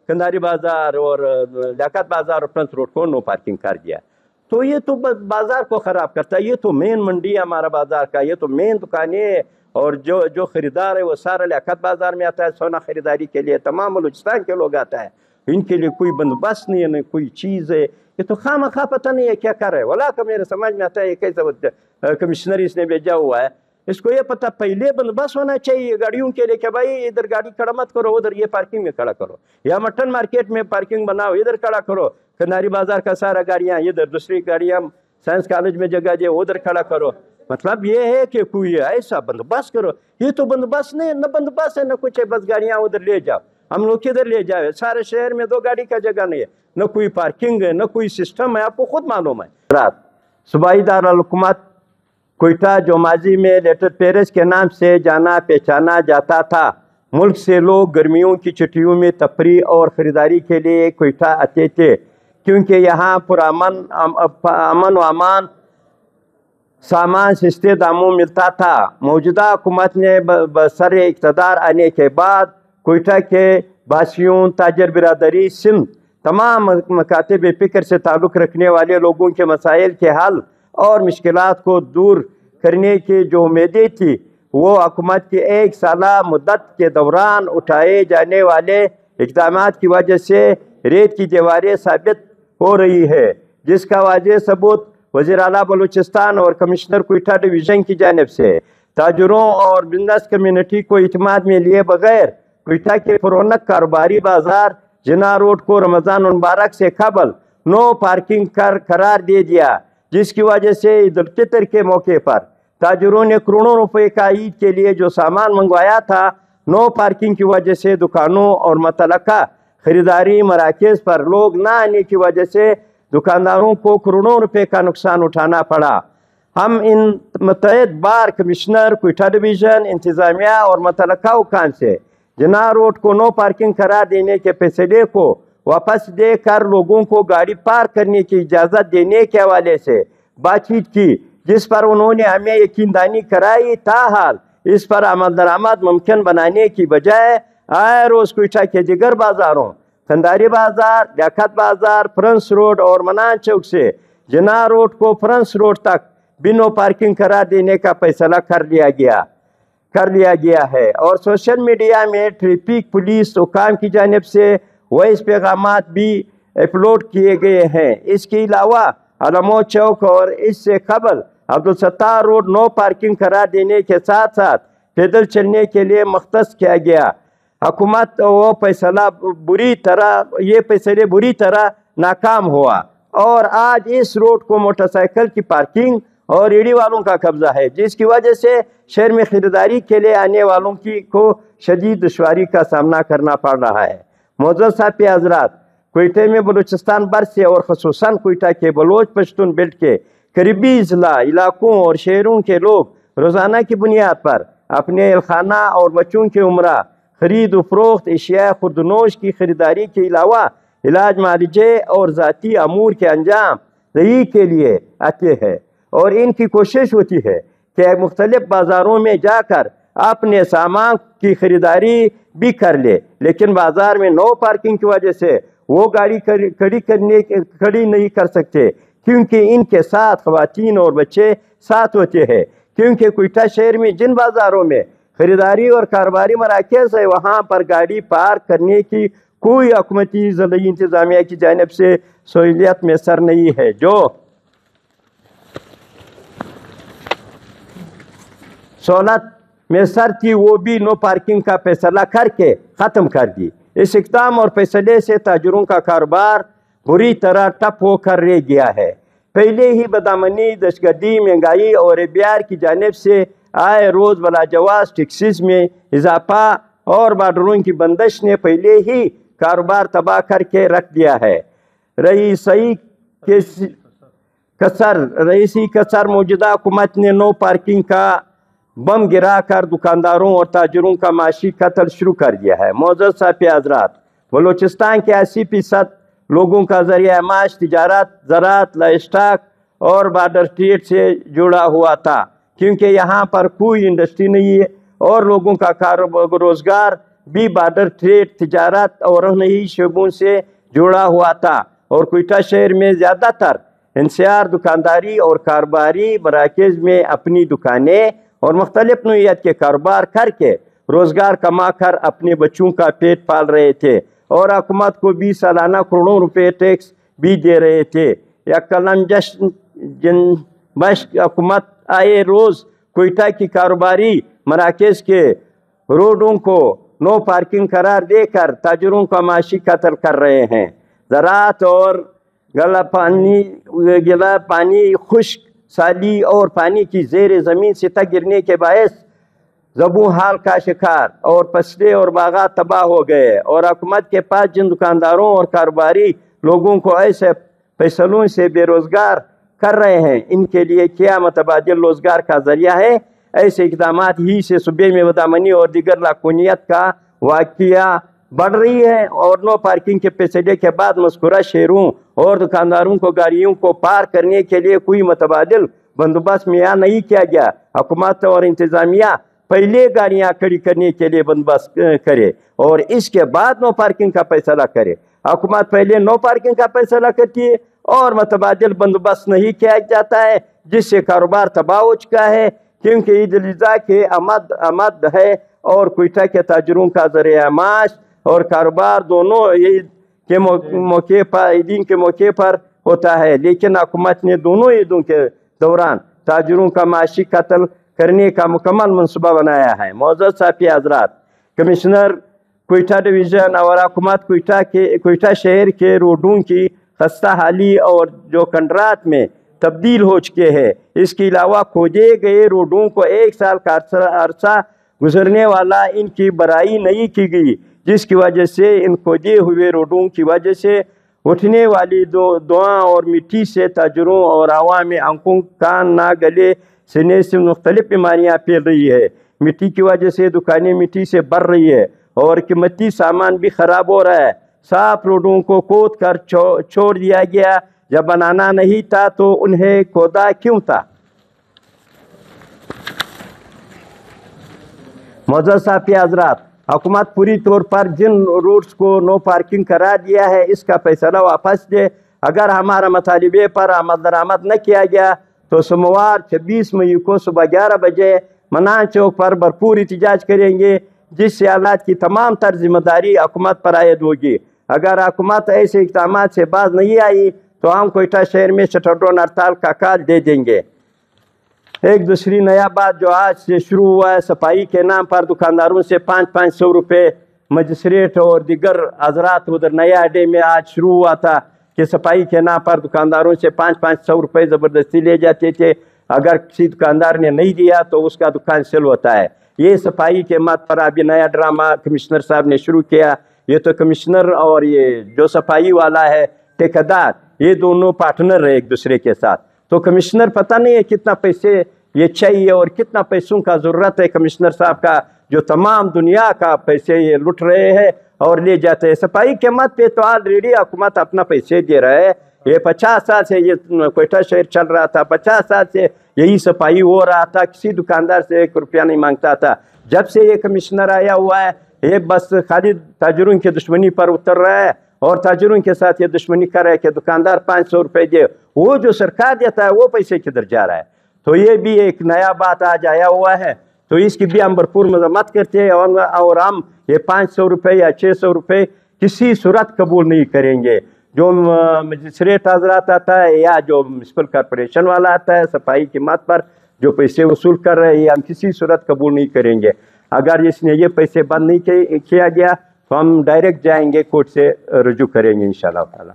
कंधारी बाजार और लियाकत बाजार और फ्रंट रोड को नो पार्किंग कर दिया। तो ये तो बाजार को खराब करता है। ये तो मेन मंडी है हमारा बाजार का, ये तो मेन दुकानें, और जो खरीदार है वो सारा लियाकत बाजार में आता है सोना खरीदारी के लिए, तमाम बलूचिस्तान के लोग आता है, इनके लिए कोई बंदोबस्त नहीं है, न कोई चीज़ है। ये तो खामखा पता नहीं है क्या कर रहा है। वला का मेरे समझ में आता है कैसा कमिश्नर इसने भेजा हुआ है, इसको ये पता पहले बंदोबस्त होना चाहिए गाड़ियों के लिए कि भाई इधर गाड़ी खड़ा मत करो, उधर ये पार्किंग में खड़ा करो, या मटन मार्केट में पार्किंग बनाओ, इधर खड़ा करो, कंधारी बाजार का सारा गाड़ियाँ इधर, दूसरी गाड़ियाँ साइंस कॉलेज में जगह जो उधर खड़ा करो। मतलब ये है कि कोई ऐसा बंदोबस्त करो। ये तो बंदोबस्त नहीं, न बंदोबस्त है न कुछ है, बस गाड़ियाँ उधर ले जाओ, हम लोग किधर ले जाए। सारे शहर में 2 गाड़ी का जगह नहीं है, न कोई पार्किंग है, न कोई सिस्टम है, आपको खुद मालूम है। रात सूबाई दारुल-हुकूमत कोयटा जो माजी में लेटर पेरिस के नाम से जाना पहचाना जाता था, मुल्क से लोग गर्मियों की छुट्टियों में तफरी और ख़रीदारी के लिए कोयटा आते थे, क्योंकि यहाँ अमन व अमान सामान सस्ते दामों मिलता था। मौजूदा हुकूमत ने बसर इक़्तिदार आने के बाद कोयटा के बासियों, ताजर बिरादरी, सिंध तमाम मकातब फ़िक्र से ताल्लुक़ रखने वाले लोगों के मसाइल के हल और मुश्किलात को दूर करने की जो उम्मीदें थी, वो हुकूमत की 1 साला मुद्दत के दौरान उठाए जाने वाले इक़दामात की वजह से रेत की दीवारें साबित हो रही है, जिसका वाज़ेह सबूत वज़ीर आला बलूचिस्तान और कमिश्नर कोयटा डिवीज़न की जानिब से ताजरों और बिजनेस कम्यूनिटी को इत्मीनान में लिए बगैर कोयटा के पुरौनक कारोबारी बाजार जिना रोड को रमज़ान मुबारक से कबल नो पार्किंग करार दे दिया, जिसकी वजह से ईद उल फितर के मौके पर ताजरों ने करोड़ों रुपए का ईद के लिए जो सामान मंगवाया था, नो पार्किंग की वजह से दुकानों और मुतल्लका खरीदारी मराकज़ पर लोग न आने की वजह से दुकानदारों को करोड़ों रुपए का नुकसान उठाना पड़ा। हम इन मुतअद्दिद बार कमिश्नर कोयटा डिवीज़न, इंतज़ामिया और मुतल्लका हुकाम से जिना रोड को नो पार्किंग करार देने के फैसले को वापस देकर लोगों को गाड़ी पार्क करने की इजाज़त देने के हवाले से बातचीत की, जिस पर उन्होंने हमें यकीनदानी कराई। ताहाल इस पर अमल दरामद मुमकिन बनाने की बजाय आए रोज़ कोयटा के दिगर बाज़ारों कंधारी बाजार, लियाकत बाजार, फ्रंस रोड और मनान चौक से जिना रोड को फ्रंस रोड तक बिनो पार्किंग करार देने का फैसला कर लिया गया है। और सोशल मीडिया में ट्रैफिक पुलिस हुकाम की जानिब से वॉइस पैगामात भी अपलोड किए गए हैं। इसके अलावा अलमो चौक और इससे कबल Abdul Sattar road no parking करार देने के साथ साथ पैदल चलने के लिए मख्तस किया गया। हुकूमत वो फैसले बुरी तरह नाकाम हुआ और आज इस रोड को मोटरसाइकिल की पार्किंग और रेडी वालों का कब्जा है, जिसकी वजह से शहर में खरीदारी के लिए आने वालों को शदीद दुश्वारी का सामना करना पड़ रहा है। मौजूद साहब हज़रात, कोयटा में बलूचिस्तान भर से और ख़ुसूसन कोयटा के बलोच पश्तून बेल्ट के करीबी इलाकों और शहरों के लोग रोज़ाना की बुनियाद पर अपने एहलखाना और बच्चों के उम्रा खरीद फरोख्त एशिया खुर्दनोश की खरीदारी के अलावा इलाज मालिजे और ज़ाती अमूर के अंजाम दही के लिए आते हैं, और इनकी कोशिश होती है कि मुख्तलिफ बाज़ारों में जाकर अपने सामान की खरीदारी भी कर ले, लेकिन बाज़ार में नो पार्किंग की वजह से वो गाड़ी खड़ी नहीं कर सकते, क्योंकि इनके साथ ख़वातीन और बच्चे साथ होते हैं। क्योंकि कोयटा शहर में जिन बाज़ारों में खरीदारी और कारोबारी मराकज़ है, वहाँ पर गाड़ी पार्क करने की कोई हुकूमती ज़िली इंतज़ामिया की जानिब से सहूलियत मैसर नहीं है। जो सहूलत मैसर थी वो भी नो पार्किंग का फैसला करके ख़त्म कर दी। इस इक़दाम और फैसले से ताजरों का कारोबार बुरी तरह ठप होकर रह गया है। पहले ही बदामनी, दहशतगर्दी, महंगाई और एबियार की जानिब से आए रोज़ बलाजवाज़ टैक्सेस में इजाफा और बार्डरों की बंदिश ने पहले ही कारोबार तबाह करके रख दिया है। रईसी कसर मौजूदा हुकूमत ने नो पार्किंग का बम गिरा कर दुकानदारों और ताजरों का माशी कत्ल शुरू कर दिया है। मौजूद साहब हज़रात, बलूचिस्तान के 80% लोगों का ज़रिया माश तिजारत, ज़राअत, लाइवस्टॉक और बॉर्डर स्टेट से जुड़ा हुआ था, क्योंकि यहाँ पर कोई इंडस्ट्री नहीं है और लोगों का रोज़गार بھی بارڈر ٹریڈ، تجارت اور نئی شعبوں سے جڑا ہوا تھا، اور کوئٹہ شہر میں زیادہ تر انحصار دکانداری اور کاروباری مراکز میں اپنی دکانیں اور مختلف نوعیت کے کاروبار کر کے روزگار کما کر اپنے بچوں کا پیٹ پال رہے تھے، اور حکومت کو بھی سالانہ کروڑوں روپے ٹیکس بھی دے رہے تھے۔ یا کلم جنبش حکومت آئے روز کوئٹہ کی کاروباری مراکز کے روڈوں کو نو پارکنگ قرار دے کر تاجروں کا معاشی قتل کر رہے ہیں۔ زراعت اور گلا پانی خشک سالی اور پانی کی زیر زمین سطح گرنے کے باعث زبوں حال کا شکار اور فصلیں اور باغات تباہ ہو گئے، اور حکومت کے پاس جن دکانداروں اور کاروباری لوگوں کو ایسے فیصلوں سے بے روزگار کر رہے ہیں، ان کے لیے کیا متبادل روزگار کا ذریعہ ہے؟ ایسے اقدامات ہی سے صوبے میں بدامنی اور دیگر لاکھونیت کا واقعہ بڑھ رہی ہے، اور نو پارکنگ کے فیصلے کے بعد مذکورہ شہروں اور دکانداروں کو گاڑیوں کو پارک کرنے کے لیے کوئی متبادل بندوبست مہیا نہیں کیا گیا۔ حکومت اور انتظامیہ پہلے گاڑیاں کھڑی کرنے کے لیے بندوبست کرے اور اس کے بعد نو پارکنگ کا فیصلہ کرے۔ حکومت پہلے نو پارکنگ کا فیصلہ کرتی ہے اور متبادل بندوبست نہیں کیا جاتا ہے، جس سے کاروبار تباہ ہو چکا ہے، کیونکہ عید الاضحیٰ کے آمد ہے اور کوئٹہ کے تاجروں کا ذریعہ معاش اور کاروبار دونوں عید کے موقع پر ہوتا ہے، لیکن حکومت نے دونوں عیدوں کے دوران تاجروں کا معاشی قتل کرنے کا مکمل منصوبہ بنایا ہے۔ معزز صحافی حضرات، کمشنر کوئٹہ ڈویژن اور حکومت کوئٹہ شہر کے روڈوں کی خستہ حالی اور جو کنڈرات میں تبدیل ہو چکے ہیں، اس کے علاوہ کھودے گئے روڈوں کو ایک سال کا عرصہ گزرنے والا ان کی بڑائی نہیں کی گئی، جس کی وجہ سے ان کھودے ہوئے روڈوں کی وجہ سے اٹھنے والی دھواں اور مٹی سے تاجروں اور عوام میں آنکھوں کان نہ گلے سینے سے مختلف بیماریاں پھیل رہی ہے۔ مٹی کی وجہ سے دکانیں مٹی سے بھر رہی ہے اور قیمتی سامان بھی خراب ہو رہا ہے۔ صاف روڈوں کو کھود کر چھوڑ دیا گیا، جب بنانا نہیں تھا تو انہیں کھودا کیوں تھا؟ معزز صحافی حضرات، حکومت پوری طور پر جن روڈز کو نو پارکنگ قرار دیا ہے، اس کا فیصلہ واپس دے۔ اگر ہمارا مطالبے پر عمل درآمد نہ کیا گیا تو سوموار 26 مئی کو صبح 11 بجے منان چوک پر بھرپور احتجاج کریں گے، جس سے حالات کی تمام تر ذمہ داری حکومت پر عائد ہوگی۔ اگر حکومت ایسے اقدامات سے باز نہیں آئی تو ہم کوئٹہ شہر میں شٹر ڈاؤن ہڑتال کا کال دے دیں گے۔ ایک دوسری نیا بات جو آج سے شروع ہوا ہے، صفائی کے نام پر دکانداروں سے 500 روپے مجسٹریٹ اور دیگر حضرات ادھر نیا اڈے میں آج شروع ہوا تھا کہ صفائی کے نام پر دکانداروں سے 500 روپے زبردستی لے جاتے تھے، اگر کسی دکاندار نے نہیں دیا تو اس کا دکان سیل ہوتا ہے۔ یہ صفائی کے مد پر ابھی نیا ڈرامہ کمشنر صاحب نے شروع کیا۔ یہ تو کمشنر اور یہ جو صفائی والا ہے ٹھیکیدار، یہ دونوں پارٹنر ہیں ایک دوسرے کے ساتھ، تو کمشنر پتہ نہیں ہے کتنا پیسے یہ چاہیے اور کتنا پیسوں کا ضرورت ہے کمشنر صاحب کا، جو تمام دنیا کا پیسے یہ لٹ رہے ہیں اور لے جاتے ہیں۔ صفائی کے مد پہ تو آلریڈی حکومت اپنا پیسے دے رہا ہے۔ یہ 50 سال سے یہ کوئٹہ شہر چل رہا تھا، 50 سال سے یہی صفائی ہو رہا تھا، کسی دکاندار سے 1 روپیہ نہیں مانگتا تھا۔ جب سے یہ کمشنر آیا ہوا ہے، یہ بس خالی تاجروں کی دشمنی پر اتر رہا ہے اور تاجروں کے ساتھ یہ دشمنی کر رہا ہے کہ دکاندار 500 روپے دے، وہ جو سرکار دیتا ہے وہ پیسے کدھر جا رہا ہے؟ تو یہ بھی ایک نیا بات آج آیا ہوا ہے، تو اس کی بھی ہم بھرپور مذمت کرتے ہیں، اور ہم یہ 500 روپے یا 600 روپے کسی صورت قبول نہیں کریں گے۔ جو مجسٹریٹ حضرات آتا ہے یا جو میونسپل کارپوریشن والا آتا ہے صفائی کی مد پر جو پیسے وصول کر رہے ہیں، یہ ہم کسی صورت قبول نہیں کریں گے۔ اگر اس نے یہ پیسے بند نہیں کیا گیا تو ہم ڈائریکٹ جائیں گے، کورٹ سے رجوع کریں گے انشاءاللہ تعالی۔